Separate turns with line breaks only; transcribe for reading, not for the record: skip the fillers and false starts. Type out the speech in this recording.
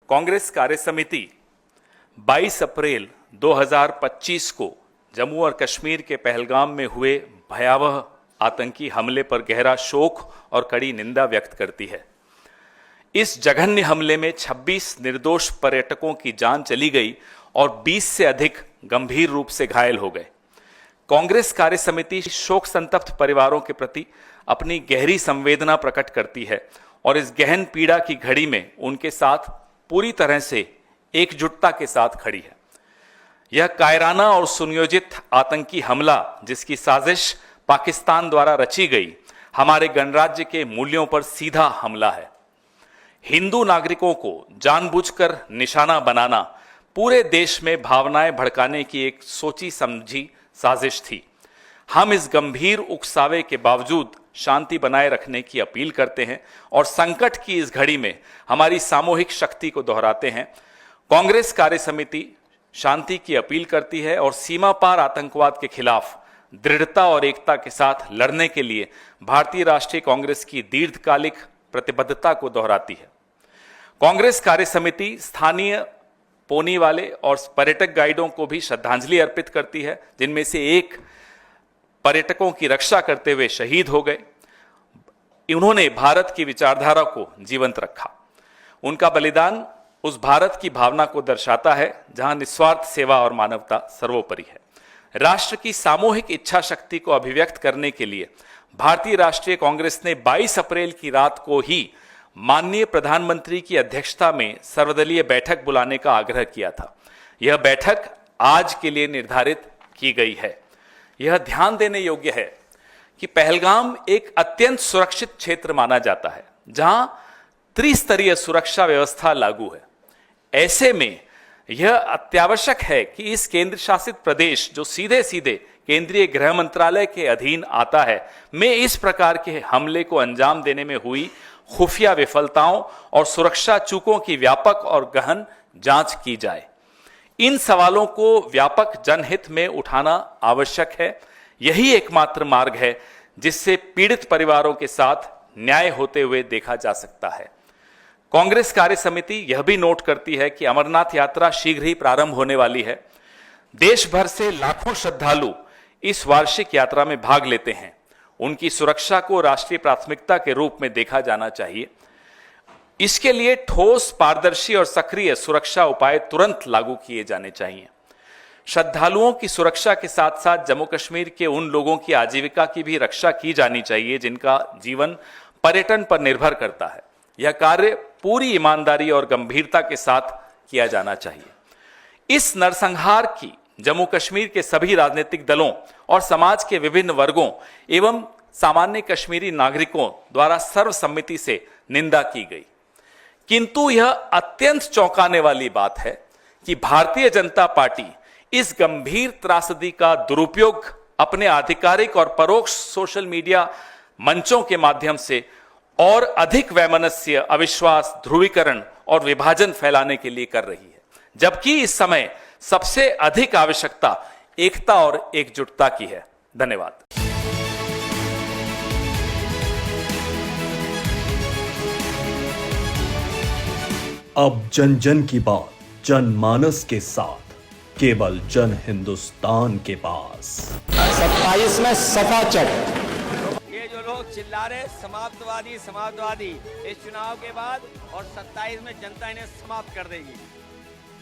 कांग्रेस कार्य समिति 22 अप्रैल 2025 को जम्मू और कश्मीर के पहलगाम में हुए भयावह आतंकी हमले पर गहरा शोक और कड़ी निंदा व्यक्त करती है। इस जघन्य हमले में 26 निर्दोष पर्यटकों की जान चली गई और 20 से अधिक गंभीर रूप से घायल हो गए। कांग्रेस कार्य समिति शोक संतप्त परिवारों के प्रति अपनी गहरी संवेदना प्रकट करती है और इस गहन पीड़ा की घड़ी में उनके साथ पूरी तरह से एकजुटता के साथ खड़ी है। यह कायराना और सुनियोजित आतंकी हमला, जिसकी साजिश पाकिस्तान द्वारा रची गई, हमारे गणराज्य के मूल्यों पर सीधा हमला है। हिंदू नागरिकों को जानबूझकर निशाना बनाना पूरे देश में भावनाएं भड़काने की एक सोची समझी साजिश थी। हम इस गंभीर उकसावे के बावजूद शांति बनाए रखने की अपील करते हैं और संकट की इस घड़ी में हमारी सामूहिक शक्ति को दोहराते हैं। कांग्रेस कार्य समिति शांति की अपील करती है और सीमा पार आतंकवाद के खिलाफ दृढ़ता और एकता के साथ लड़ने के लिए भारतीय राष्ट्रीय कांग्रेस की दीर्घकालिक प्रतिबद्धता को दोहराती है। कांग्रेस कार्य समिति स्थानीय पोनी वाले और पर्यटक गाइडों को भी श्रद्धांजलि अर्पित करती है, जिनमें से एक पर्यटकों की रक्षा करते हुए शहीद हो गए। उन्होंने भारत की विचारधारा को जीवंत रखा। उनका बलिदान उस भारत की भावना को दर्शाता है जहां निस्वार्थ सेवा और मानवता सर्वोपरि है। राष्ट्र की सामूहिक इच्छा शक्ति को अभिव्यक्त करने के लिए भारतीय राष्ट्रीय कांग्रेस ने 22 अप्रैल की रात को ही माननीय प्रधानमंत्री की अध्यक्षता में सर्वदलीय बैठक बुलाने का आग्रह किया था। यह बैठक आज के लिए निर्धारित की गई है। यह ध्यान देने योग्य है कि पहलगाम एक अत्यंत सुरक्षित क्षेत्र माना जाता है, जहां त्रिस्तरीय सुरक्षा व्यवस्था लागू है। ऐसे में यह अत्यावश्यक है कि इस केंद्र शासित प्रदेश, जो सीधे सीधे केंद्रीय गृह मंत्रालय के अधीन आता है, में इस प्रकार के हमले को अंजाम देने में हुई खुफिया विफलताओं और सुरक्षा चूकों की व्यापक और गहन जांच की जाए। इन सवालों को व्यापक जनहित में उठाना आवश्यक है। यही एकमात्र मार्ग है जिससे पीड़ित परिवारों के साथ न्याय होते हुए देखा जा सकता है। कांग्रेस कार्य समिति यह भी नोट करती है कि अमरनाथ यात्रा शीघ्र ही प्रारंभ होने वाली है। देश भर से लाखों श्रद्धालु इस वार्षिक यात्रा में भाग लेते हैं। उनकी सुरक्षा को राष्ट्रीय प्राथमिकता के रूप में देखा जाना चाहिए। इसके लिए ठोस, पारदर्शी और सक्रिय सुरक्षा उपाय तुरंत लागू किए जाने चाहिए। श्रद्धालुओं की सुरक्षा के साथ साथ जम्मू कश्मीर के उन लोगों की आजीविका की भी रक्षा की जानी चाहिए जिनका जीवन पर्यटन पर निर्भर करता है। यह कार्य पूरी ईमानदारी और गंभीरता के साथ किया जाना चाहिए। इस नरसंहार की जम्मू कश्मीर के सभी राजनीतिक दलों और समाज के विभिन्न वर्गों एवं सामान्य कश्मीरी नागरिकों द्वारा सर्वसम्मति से निंदा की गई। किंतु यह अत्यंत चौंकाने वाली बात है कि भारतीय जनता पार्टी इस गंभीर त्रासदी का दुरुपयोग अपने आधिकारिक और परोक्ष सोशल मीडिया मंचों के माध्यम से और अधिक वैमनस्य, अविश्वास, ध्रुवीकरण और विभाजन फैलाने के लिए कर रही है, जबकि इस समय सबसे अधिक आवश्यकता एकता और एकजुटता की है। धन्यवाद।
अब जन जन की बात जनमानस के साथ, केवल जन हिंदुस्तान के पास।
27 में सफा चट।
ये जो लोग चिल्ला रहे समाप्तवादी समाप्तवादी, इस चुनाव के बाद और 27 में जनता इन्हें समाप्त कर देगी।